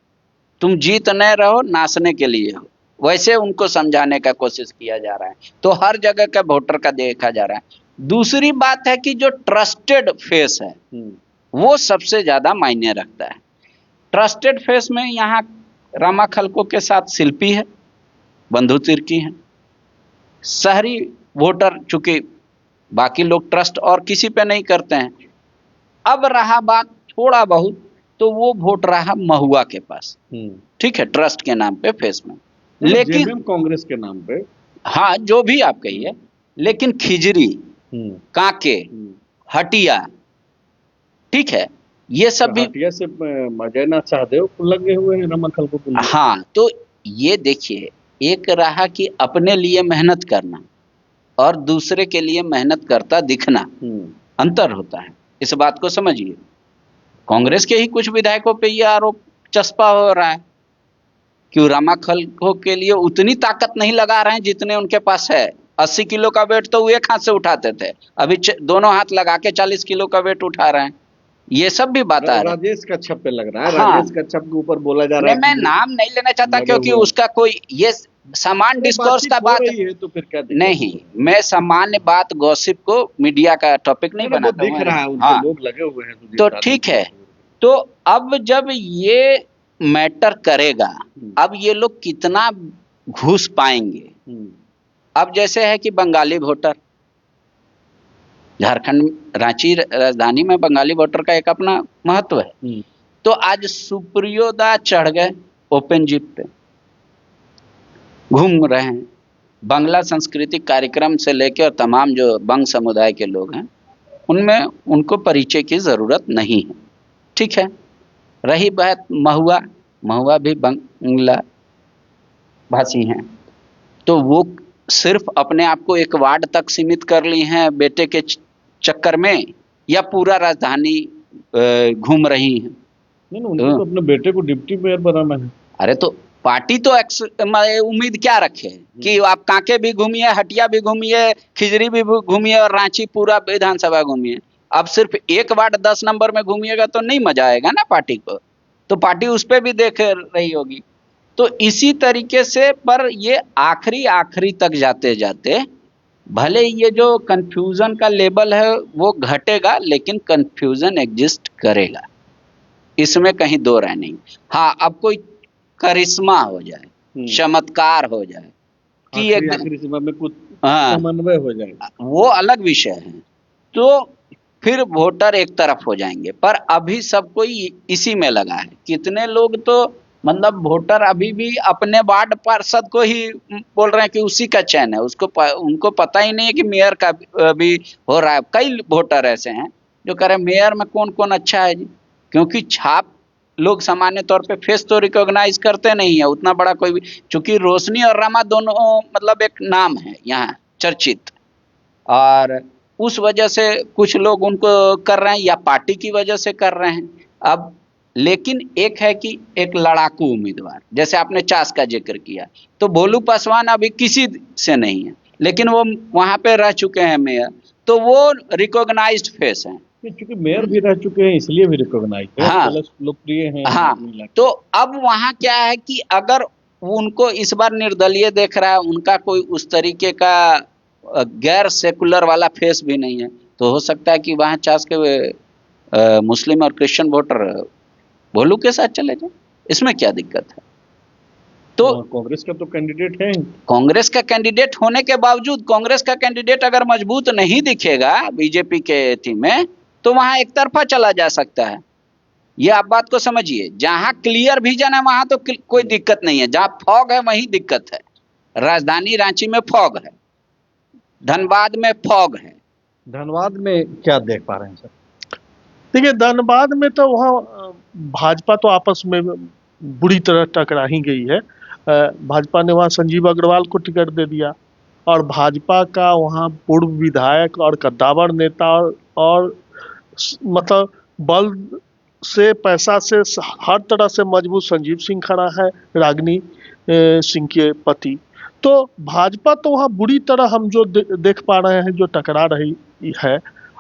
तुम जीतने रहो, नाचने के लिए हो। वैसे उनको समझाने का कोशिश किया जा रहा है। तो हर जगह का वोटर का देखा जा रहा है। दूसरी बात है कि जो ट्रस्टेड फेस है वो सबसे ज्यादा मायने रखता है। ट्रस्टेड फेस में यहाँ रामा खलको के साथ शिल्पी है, बंधु तिर्की है। शहरी वोटर चूंकि बाकी लोग ट्रस्ट और किसी पे नहीं करते हैं। अब रहा बात थोड़ा बहुत, तो वो वोट रहा महुआ के पास, ठीक है, ट्रस्ट के नाम पे फेस में। लेकिन जेएमएम कांग्रेस के नाम पे, हाँ जो भी आप कहिए, लेकिन खिजरी, कांके, हटिया, ठीक है, ये सब भी हटिया से मजैना सहदेव लगे हुए हैं रमन खलको को। हाँ, तो ये देखिए, एक रहा कि अपने लिए मेहनत करना और दूसरे के लिए मेहनत करता दिखना, अंतर होता है। इस बात को समझिए। कांग्रेस के ही कुछ विधायकों पे ये आरोप चस्पा हो रहा है कि रामा खलको के लिए उतनी ताकत नहीं लगा रहे हैं जितने उनके पास है। 80 किलो का वेट तो वो एक हाथ से उठाते थे, अभी दोनों हाथ लगा के 40 किलो का वेट उठा रहे हैं। ये सब भी बात आ रहा है। राजेश कच्छप पे लग रहा है। हाँ। राजेश कच्छप के ऊपर बोला जा रहा है। मैं नाम नहीं लेना चाहता क्योंकि उसका कोई ये सामान्य डिस्कोर्स का बात है, तो फिर क्या नहीं, मैं सामान्य बात गॉसिप को मीडिया का टॉपिक नहीं बनाता दिख रहा है, उनके हाँ, लोग लगे हुए हैं। तो ठीक है। तो अब जब ये मैटर करेगा, अब ये लोग कितना घुस पाएंगे। अब जैसे है कि बंगाली वोटर, झारखंड रांची राजधानी में बंगाली वोटर का एक अपना महत्व है। तो आज सुप्रियोदा चढ़ गए ओपन जीप पे, घूम रहे हैं। बांग्ला सांस्कृतिक कार्यक्रम से लेकर और तमाम जो बंग समुदाय के लोग हैं उनमें उनको परिचय की जरूरत नहीं है, ठीक है। रही बात महुआ, महुआ भी बांग्ला भाषी हैं, तो वो सिर्फ अपने आप को एक वार्ड तक सीमित कर ली हैं बेटे के चक्कर में, या पूरा राजधानी घूम रही हैं? नहीं, उनको तो अपने बेटे को डिप्टी मेयर बनाना है। अरे तो पार्टी तो उम्मीद क्या रखे कि आप कांके भी घूमिए, हटिया भी घूमिए, खिजरी भी घूमिए और रांची पूरा विधानसभा घूमिए। अब सिर्फ एक वार्ड 10 नंबर में घूमिएगा तो नहीं मजा आएगा ना पार्टी को, तो पार्टी उस पर भी देख रही होगी। तो इसी तरीके से पर ये आखिरी तक जाते जाते भले ये जो कंफ्यूजन का लेवल है वो घटेगा, लेकिन कंफ्यूजन एग्जिस्ट करेगा, इसमें कहीं दो राय नहीं। हाँ, अब कोई करिश्मा हो जाए, चमत्कार हो जाए कि एक आखिरी समय में कुछ हाँ समन्वय हो जाए, वो अलग विषय है, तो फिर वोटर एक तरफ हो जाएंगे। पर अभी सब कोई इसी में लगा है। कितने लोग तो मतलब वोटर अभी भी अपने वार्ड पार्षद को ही बोल रहे हैं कि उसी का चयन है, उनको पता ही नहीं है कि मेयर का भी हो रहा है। कई वोटर ऐसे हैं जो कह रहे हैं मेयर में कौन कौन अच्छा है जी, क्योंकि छाप लोग सामान्य तौर पे फेस तो रिकॉग्नाइज करते नहीं है उतना बड़ा कोई भी, चूंकि रोशनी और रमा दोनों मतलब एक नाम है यहाँ चर्चित, और उस वजह से कुछ लोग उनको कर रहे हैं या पार्टी की वजह से कर रहे हैं। अब लेकिन एक है कि एक लड़ाकू उम्मीदवार, जैसे आपने चास का जिक्र किया, तो भोलू पासवान अभी किसी से नहीं है, लेकिन वो वहां पे रह चुके हैं मेयर, तो वो रिकॉग्नाइज्ड फेस हैं, क्योंकि मेयर भी रह चुके हैं इसलिए भी रिकॉग्नाइज है, हाँ लोकप्रिय हैं। हाँ, तो अब वहां क्या है कि अगर उनको इस बार निर्दलीय देख रहा है, उनका कोई उस तरीके का गैर सेकुलर वाला फेस भी नहीं है, तो हो सकता है कि वहां चास के मुस्लिम और क्रिश्चियन वोटर भोलू के साथ चले जाए। इसमें क्या दिक्कत है? तो कांग्रेस का तो कैंडिडेट है, कांग्रेस का कैंडिडेट होने के बावजूद कांग्रेस का कैंडिडेट अगर मजबूत नहीं दिखेगा बीजेपी के टीम में, तो वहां एक तरफा चला जा सकता है। ये आप बात को समझिए, जहां क्लियर विजन है वहां तो कोई दिक्कत नहीं है, जहां फॉग है वहीं दिक्कत है। राजधानी रांची में फॉग है, धनबाद में फॉग है। धनबाद में क्या देख पा रहे हैं सर? देखिए, धनबाद में तो वहाँ भाजपा तो आपस में बुरी तरह टकरा ही गई है। भाजपा ने वहाँ संजीव अग्रवाल को टिकट दे दिया, और भाजपा का वहाँ पूर्व विधायक और कद्दावर नेता और मतलब बल से, पैसा से, हर तरह से मजबूत संजीव सिंह खड़ा है, रागिनी सिंह के पति। तो भाजपा तो वहाँ बुरी तरह हम जो देख पा रहे हैं जो टकरा रही है।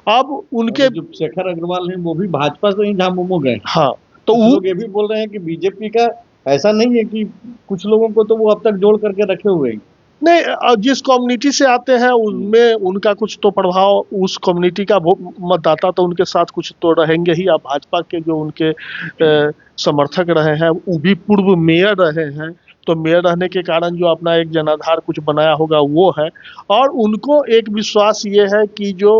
अब उनके जो शेखर अग्रवाल हैं वो भी भाजपा से ही झामुमो गए। हाँ, तो वो लोग ये भी बोल रहे हैं कि बीजेपी का ऐसा नहीं है कि कुछ लोगों को तो वो अब तक जोड़ करके रखे हुए हैं। नहीं, जिस कम्युनिटी से आते हैं उनमें उनका कुछ तो प्रभाव, उस कम्युनिटी का मतदाता तो उनके साथ कुछ तो रहेंगे ही। अब भाजपा के जो उनके समर्थक रहे हैं वो भी पूर्व मेयर रहे हैं, तो मेयर रहने के कारण जो अपना एक जनाधार कुछ बनाया होगा वो है। और उनको एक विश्वास ये है कि जो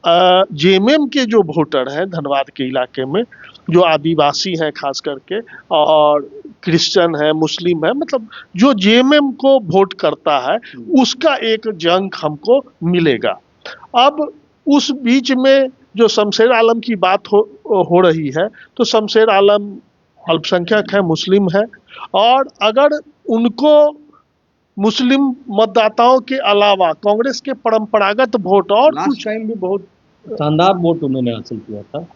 जेएमएम के जो वोटर हैं धनबाद के इलाके में, जो आदिवासी हैं खास करके, और क्रिश्चियन है, मुस्लिम है, मतलब जो जेएमएम को वोट करता है उसका एक जंग हमको मिलेगा। अब उस बीच में जो शमशेर आलम की बात हो रही है, तो शमशेर आलम अल्पसंख्यक है, मुस्लिम है, और अगर उनको मुस्लिम मतदाताओं के अलावा कांग्रेस के परंपरागत वोट और कुछ टाइम भी बहुत शानदार वोट उन्होंने हासिल किया था।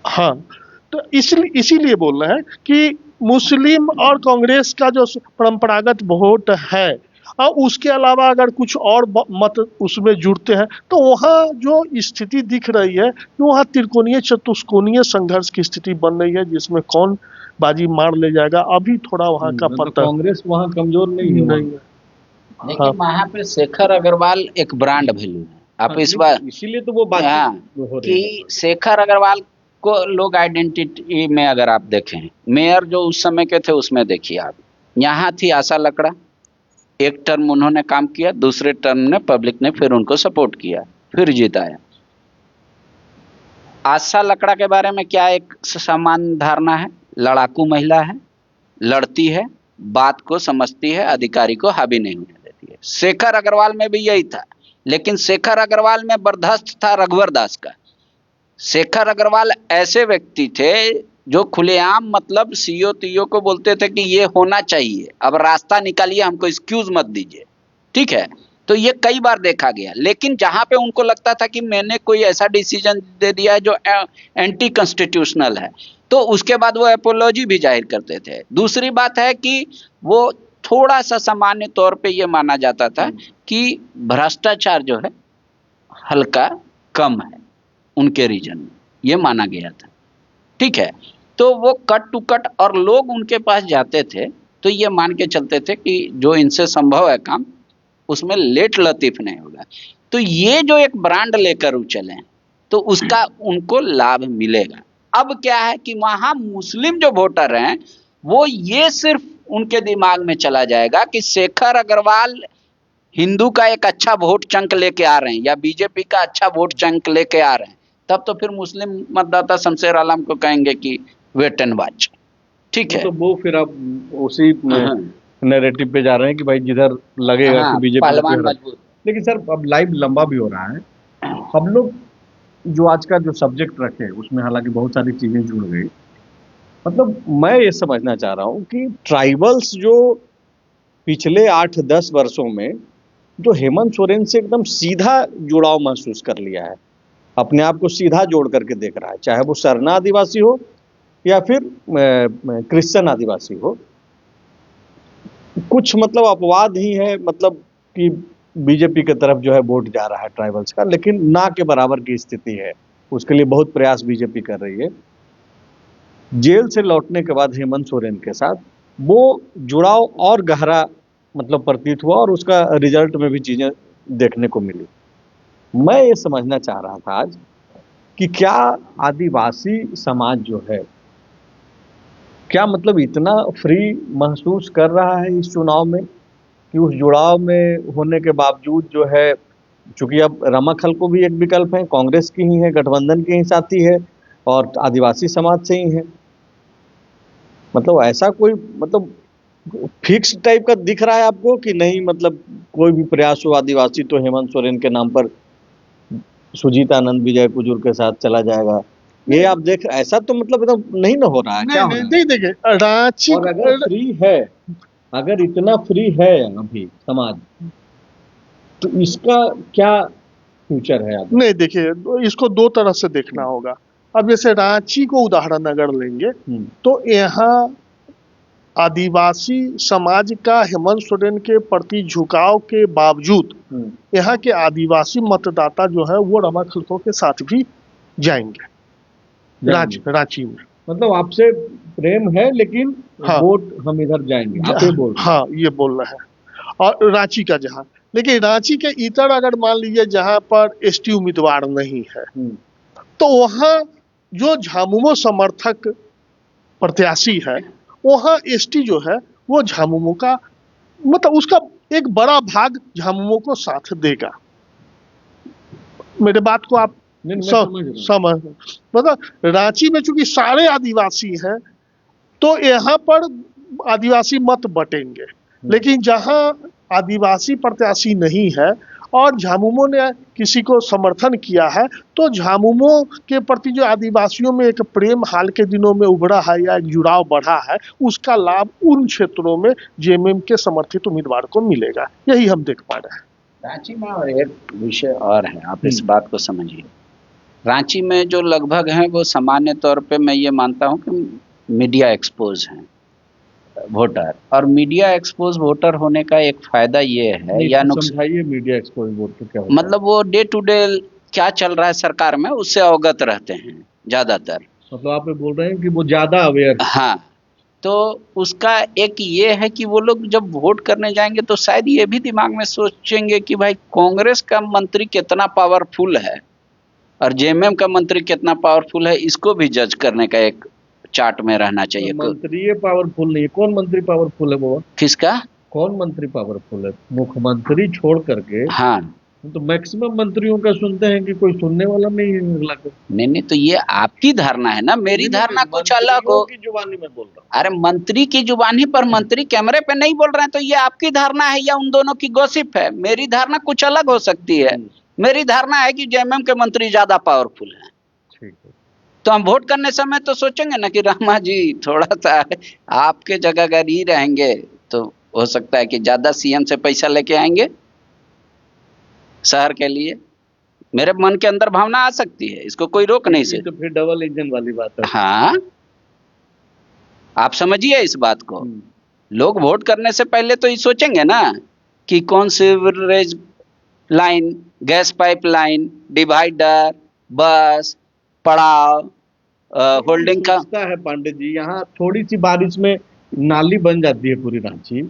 हाँ, तो इसीलिए बोल रहे हैं कि मुस्लिम और कांग्रेस का जो परंपरागत वोट है, और उसके अलावा अगर कुछ और मत उसमें जुड़ते हैं, तो वहाँ जो स्थिति दिख रही है कि वहाँ त्रिकोणीय चतुष्कोणीय संघर्ष की स्थिति बन रही है, जिसमें कौन बाजी मार ले जाएगा अभी थोड़ा वहाँ का पता। कांग्रेस वहाँ कमजोर नहीं है। लेकिन वहाँ पे शेखर अग्रवाल एक ब्रांड वैल्यू है। आप इस बार इसीलिए तो वो बात हो रही है कि शेखर अग्रवाल को लोग आइडेंटिटी में अगर आप देखें, मेयर जो उस समय के थे उसमें देखिए आप, यहाँ थी आशा लकड़ा, एक टर्म उन्होंने काम किया, दूसरे टर्म में पब्लिक ने फिर उनको सपोर्ट किया, फिर जिताया। आशा लकड़ा के बारे में क्या एक सामान्य धारणा है? लड़ाकू महिला है, लड़ती है, बात को समझती है, अधिकारी को हावी नहीं होने देती है। शेखर अग्रवाल में भी यही था, लेकिन शेखर अग्रवाल में बर्दाश्त था रघुवर दास का। शेखर अग्रवाल ऐसे व्यक्ति थे जो खुलेआम मतलब सीओ तीओ को बोलते थे कि ये होना चाहिए, अब रास्ता निकालिए, हमको एक्सक्यूज मत दीजिए, ठीक है। तो ये कई बार देखा गया, लेकिन जहां पे उनको लगता था कि मैंने कोई ऐसा डिसीजन दे दिया है जो एंटी कॉन्स्टिट्यूशनल है, तो उसके बाद वो एपोलॉजी भी जाहिर करते थे। दूसरी बात है कि वो थोड़ा सा सामान्य तौर पे ये माना जाता था कि भ्रष्टाचार जो है हल्का कम है उनके रीजन में, ये माना गया था। ठीक है, तो वो कट टू कट और लोग उनके पास जाते थे तो ये मान के चलते थे कि जो इनसे संभव है काम उसमें लेट लतीफ नहीं होगा। तो ये जो एक ब्रांड लेकर चले तो उसका उनको लाभ मिलेगा। अब क्या है कि वहां मुस्लिम जो वोटर हैं वो ये सिर्फ उनके दिमाग में चला जाएगा कि शेखर अग्रवाल हिंदू का एक अच्छा वोट चंक लेके आ रहे हैं या बीजेपी का अच्छा वोट चंक लेके आ रहे हैं, तब तो फिर मुस्लिम मतदाता शमशेर आलम को कहेंगे कि वेट एंड वॉच। ठीक है, तो वो फिर आप उसी नैरेटिव पे जा रहे हैं कि भाई जिधर लगेगा कि बीजेपी पहलवान मजबूत। लेकिन सर अब लाइव लंबा भी हो रहा है, हम लोग जो आज का जो सब्जेक्ट रखे उसमें हालांकि बहुत सारी चीजें जुड़ गई। मतलब मैं ये समझना चाह रहा हूँ कि ट्राइबल्स जो पिछले 8-10 वर्षों में जो हेमंत सोरेन से एकदम सीधा जुड़ाव महसूस कर लिया है, अपने आप को सीधा जोड़ करके देख रहा है, चाहे वो सरना आदिवासी हो या फिर क्रिश्चियन आदिवासी हो। कुछ मतलब अपवाद ही है, मतलब कि बीजेपी की तरफ जो है वोट जा रहा है ट्राइबल्स का, लेकिन ना के बराबर की स्थिति है। उसके लिए बहुत प्रयास बीजेपी कर रही है। जेल से लौटने के बाद हेमंत सोरेन के साथ वो जुड़ाव और गहरा मतलब प्रतीत हुआ और उसका रिजल्ट में भी चीजें देखने को मिली। मैं ये समझना चाह रहा था आज कि क्या आदिवासी समाज जो है क्या मतलब इतना फ्री महसूस कर रहा है इस चुनाव में कि उस जुड़ाव में होने के बावजूद जो है, चूंकि अब रमाखल को भी एक विकल्प है, कांग्रेस की ही है, गठबंधन के ही साथी है और आदिवासी समाज से ही है। मतलब ऐसा कोई मतलब फिक्स टाइप का दिख रहा है आपको कि नहीं, मतलब कोई भी प्रयास हो आदिवासी तो हेमंत सोरेन के नाम पर सुजीत आनंद विजय कुजूर के साथ चला जाएगा, ये आप देख, ऐसा तो मतलब एकदम नहीं ना हो रहा है? क्या नहीं देखिए रांची, और अगर फ्री है, अगर इतना फ्री है अभी समाज, तो इसका क्या फ्यूचर है आप? नहीं देखिए इसको दो तरह से देखना होगा। अब जैसे रांची को उदाहरण अगर लेंगे तो यहाँ आदिवासी समाज का हेमंत सोरेन के प्रति झुकाव के बावजूद यहाँ के आदिवासी मतदाता जो है वो रमाखलको के साथ भी जाएंगे रांची में। मतलब आपसे प्रेम है लेकिन हाँ, वोट हम इधर जाएंगे, आप ये बोल रहे हैं? हाँ ये बोल रहे हैं। और रांची का जहाँ, लेकिन रांची के इतर अगर मान लीजिए जहाँ पर एसटी उम्मीदवार नहीं है तो वहाँ जो झामुमो समर्थक प्रत्याशी है वहाँ एसटी जो है वो झामुमो का मतलब उसका एक बड़ा भाग झामुमो को साथ देगा। मेरे बात को आप समझ, मतलब रांची में चूंकि सारे आदिवासी हैं तो यहाँ पर आदिवासी मत बटेंगे, लेकिन जहाँ आदिवासी प्रत्याशी नहीं है और झामुमो ने किसी को समर्थन किया है तो झामुमो के प्रति जो आदिवासियों में एक प्रेम हाल के दिनों में उभरा है या एक जुड़ाव बढ़ा है, उसका लाभ उन क्षेत्रों में जेएमएम के समर्थित उम्मीदवार को मिलेगा। यही हम देख पा रहे हैं रांची में। और एक विषय और है, आप इस बात को समझिए, रांची में जो लगभग हैं वो सामान्य तौर पे मैं ये मानता हूँ कि मीडिया एक्सपोज हैं वोटर, और मीडिया एक्सपोज वोटर होने का एक फायदा ये है, या समझाइए मीडिया एक्सपोज वोटर क्या होता है? मतलब वो डे टू डे क्या चल रहा है सरकार में उससे अवगत रहते हैं ज्यादातर। मतलब आप बोल रहे हैं कि वो ज्यादा अवेयर? हाँ, तो उसका एक ये है कि वो लोग जब वोट करने जाएंगे तो शायद ये भी दिमाग में सोचेंगे कि भाई कांग्रेस का मंत्री कितना पावरफुल है और जेएमएम का मंत्री कितना पावरफुल है, इसको भी जज करने का एक चार्ट में रहना चाहिए। तो मंत्री पावरफुल नहीं, कौन मंत्री पावरफुल है वो? किसका? कौन मंत्री पावरफुल है? मुख्यमंत्री छोड़ करके हाँ, तो मैक्सिमम मंत्रियों का सुनते हैं कि कोई सुनने वाला नहीं है अगला को। नहीं तो ये आपकी धारणा है ना, मेरी धारणा कुछ अलग हो। की जुबानी में बोल रहा हूँ। अरे मंत्री की जुबानी पर मंत्री कैमरे पे नहीं बोल रहे हैं तो ये आपकी धारणा है या उन दोनों की गॉसिप है? मेरी धारणा कुछ अलग हो सकती है। मेरी धारणा है कि जेएमएम के मंत्री ज्यादा पावरफुल हैं। ठीक है, तो हम वोट करने समय तो सोचेंगे ना कि रामा जी थोड़ा सा आपके जगह अगर ही रहेंगे तो हो सकता है कि ज्यादा सीएम से पैसा लेके आएंगे शहर के लिए। मेरे मन के अंदर भावना आ सकती है, इसको कोई रोक नहीं सकता। तो फिर डबल इंजन वाली बात है। हाँ, आप समझिए इस बात को। लोग वोट करने से पहले तो ये सोचेंगे ना कि कौन sewerage line, gas pipeline, divider, बस, पड़ाव, होल्डिंग का। सोचता है पांडे जी, यहाँ थोड़ी सी बारिश में नाली बन जाती है पूरी रांची,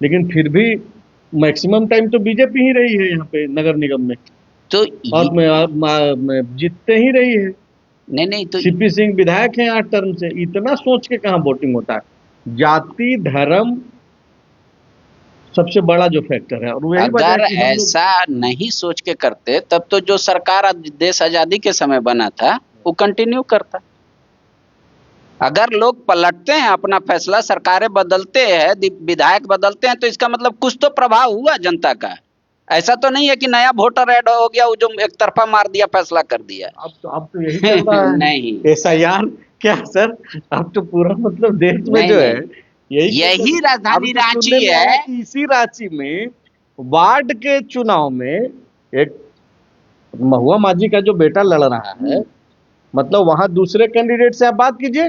लेकिन फिर भी मैक्सिमम टाइम तो बीजेपी ही रही है यहाँ पे नगर निगम में, तो और मैं जीतते ही रही है। नहीं तो सीपी सिंह विधायक हैं 8 टर्म से। इतना सोच के कहाँ वोटिंग होता है? जाति धर्म सबसे बड़ा जो फैक्टर है, और वही वजह अगर है कि हम लोग ऐसा नहीं सोच के करते तब तो जो सरकार देश आजादी के समय बना था वो कंटिन्यू करता। अगर लोग पलटते हैं अपना फैसला, सरकारें बदलते हैं, विधायक बदलते हैं, तो इसका मतलब कुछ तो प्रभाव हुआ जनता का। ऐसा तो नहीं है कि नया वोटर ऐड हो गया वो जो एक तरफा मार दिया, फैसला कर दिया। अब तो यही चल रहा है। नहीं, एसआईआर क्या सर, अब तो पूरा मतलब देश में जो है यही राजधानी अब तो रांची सुनने में आया है। कि इसी रांची में वार्ड के चुनाव में एक महुआ माझी का जो बेटा लड़ रहा है, मतलब वहां दूसरे कैंडिडेट से आप बात कीजिए,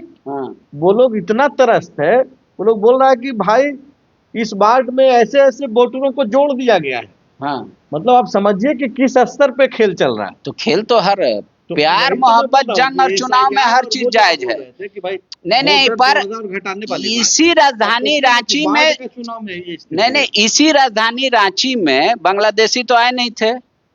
वो लोग इतना त्रस्त है, वो लोग बोल रहा है कि भाई इस वार्ड में ऐसे ऐसे वोटरों को जोड़ दिया गया है। मतलब आप समझिए कि किस स्तर पे खेल चल रहा है। तो खेल तो हर प्यार वही तो मैं मोहब्बत बोल रहा हूँ जंग और कि चुनाव में SIR हर और चीज वो जो जायज बोल है। रहे थे कि भाई नहीं पर 2000 घटाने वाली बात, इसी राजधानी रांची में, वार्ड के चुनाव में ये स्थिति है। नहीं इसी राजधानी रांची में बांग्लादेशी तो आए नहीं थे,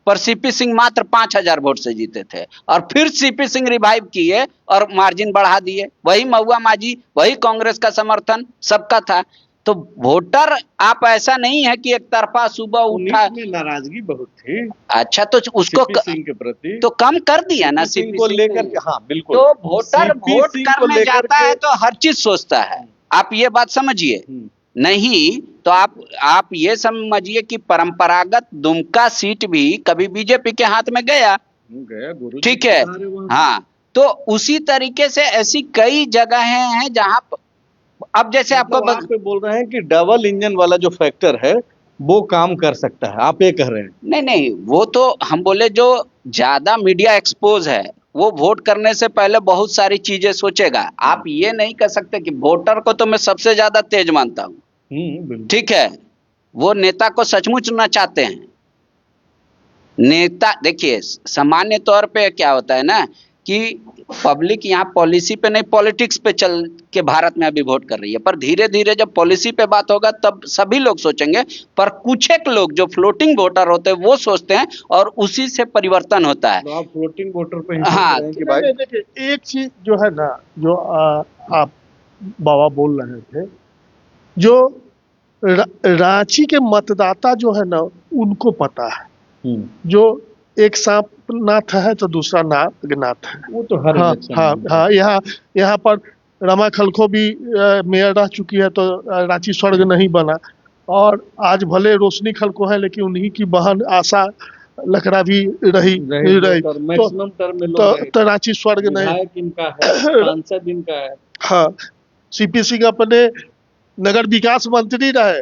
पर सीपी सिंह मात्र 5000 वोट से जीते थे, और फिर सीपी सिंह रिवाइव किए और मार्जिन बढ़ा दिए। वही महुआ माझी, वही कांग्रेस का समर्थन सबका था। तो वोटर आप ऐसा नहीं है कि एक तरफा सुबह उठा, में नाराजगी बहुत थी। अच्छा तो उसको सीपी सिंह के प्रति तो कम कर दिया ना सीपी सिंह सीपी को सिंह लेकर के। हाँ बिल्कुल, तो वोटर सीपी वोट सिंह को करने लेकर जाता के है तो हर चीज सोचता है। आप ये बात समझिए। नहीं तो आप ये समझिए कि परंपरागत दुमका सीट भी कभी बीजेपी के हाथ में गया, ठीक है। हाँ, तो उसी तरीके से ऐसी कई जगहें हैं जहां अब जैसे मतलब आपको आप बोल रहे हैं कि डबल इंजन वाला जो फैक्टर है वो काम कर सकता है, आप ये कह रहे हैं? नहीं वो तो हम बोले जो ज्यादा मीडिया एक्सपोज है वो वोट करने से पहले बहुत सारी चीजें सोचेगा। आप ये नहीं कह सकते कि वोटर को तो मैं सबसे ज्यादा तेज मानता हूँ, ठीक है, वो नेता को सचमुच ना चाहते हैं। नेता देखिए सामान्य तौर पे क्या होता है ना कि पब्लिक यहाँ पॉलिसी पे नहीं पॉलिटिक्स पे चल के भारत में अभी वोट कर रही है, पर धीरे धीरे जब पॉलिसी पे बात होगा तब सभी लोग सोचेंगे। पर कुछ एक लोग जो फ्लोटिंग वोटर होते हैं वो सोचते हैं और उसी से परिवर्तन होता है। तो आप फ्लोटिंग वोटर पे ही हाँ, सोच रहे हैं कि भाई देखिए एक चीज जो है ना, जो आप बाबा बोल रहे थे, जो रांची के मतदाता जो है ना उनको पता है, जो एक सांप नाथ है तो दूसरा नागनाथ है। वो तो हर हाँ यहाँ पर रमा खलखो भी मेयर रह चुकी है तो रांची स्वर्ग नहीं बना, और आज भले रोशनी खलखो है लेकिन उन्हीं की बहन आशा लकड़ा भी रही तो रांची स्वर्ग नहीं। सांसद इनका है। हाँ, सीपी सिंह अपने नगर विकास मंत्री रहे,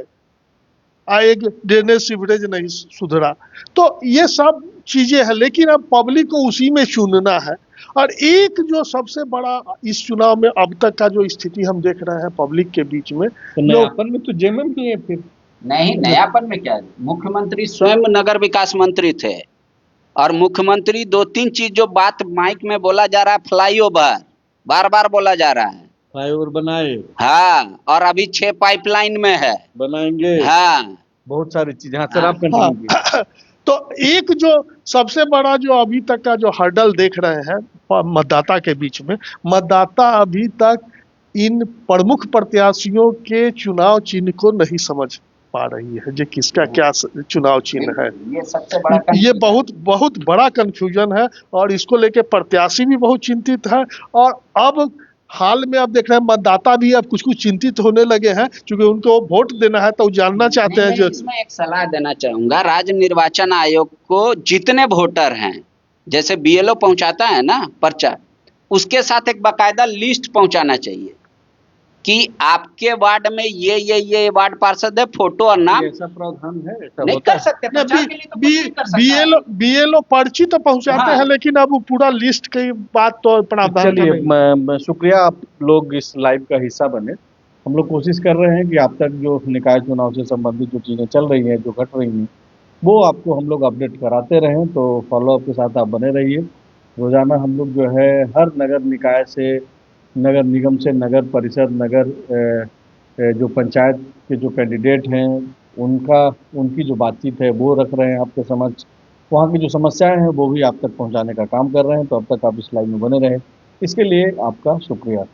एक ड्रेनेज सीवरेज नहीं सुधरा। तो ये सब चीजें हैं, लेकिन अब पब्लिक को उसी में चुनना है। और एक जो सबसे बड़ा इस चुनाव में अब तक का जो स्थिति हम देख रहे हैं पब्लिक के बीच में, तो नयापन में तो जेएमएम ही है। फिर नहीं, नयापन में क्या है, मुख्यमंत्री स्वयं नगर विकास मंत्री थे, और मुख्यमंत्री 2-3 चीज जो बात माइक में बोला जा रहा है, फ्लाईओवर बार बार बोला जा रहा है, फ्लाईओवर बनाए, हाँ, और अभी 6 पाइपलाइन में है, बनाएंगे, हाँ, बहुत सारी चीजें। हाँ सर, आप कंटिन्यू कीजिए। तो एक जो सबसे बड़ा जो अभी तक का जो हर्डल देख रहे हैं मतदाता के बीच में, मतदाता अभी तक इन प्रमुख प्रत्याशियों के चुनाव चिन्ह को नहीं समझ पा रही है, जो किसका क्या चुनाव चिन्ह है। ये सबसे बड़ा ये बहुत बड़ा कंफ्यूजन है, और इसको लेके प्रत्याशी भी बहुत चिंतित है। और अब हाल में आप देख रहे हैं मतदाता भी अब कुछ चिंतित होने लगे हैं, क्योंकि उनको वोट देना है तो जानना चाहते हैं। जो इसमें एक सलाह देना चाहूंगा, राज्य निर्वाचन आयोग को जितने वोटर हैं, जैसे बीएलओ पहुंचाता है ना पर्चा, उसके साथ एक बाकायदा लिस्ट पहुंचाना चाहिए कि आपके वार्ड में ये वार्ड पार्षद है, फोटो और नाम। ऐसा प्रावधान है? नहीं कर सकते, बीएलओ पर्ची तो पहुंचाते हैं, लेकिन अब पूरा लिस्ट की बात तो प्रावधान। चलिए, शुक्रिया आप लोग इस लाइव का हिस्सा बने। हम लोग कोशिश कर रहे हैं कि आप तक जो निकाय चुनाव से संबंधित जो चीज़ें चल रही हैं, जो घट रही हैं, वो आपको हम लोग अपडेट कराते रहें। तो फॉलोअप के साथ आप बने रहिए। रोज़ाना हम लोग जो है हर नगर निकाय से, नगर निगम से, नगर परिषद, जो पंचायत के जो कैंडिडेट हैं, उनका उनकी जो बातचीत है वो रख रहे हैं आपके समक्ष। वहाँ की जो समस्याएं हैं वो भी आप तक पहुँचाने का काम कर रहे हैं। तो अब तक आप इस लाइन में बने रहें, इसके लिए आपका शुक्रिया।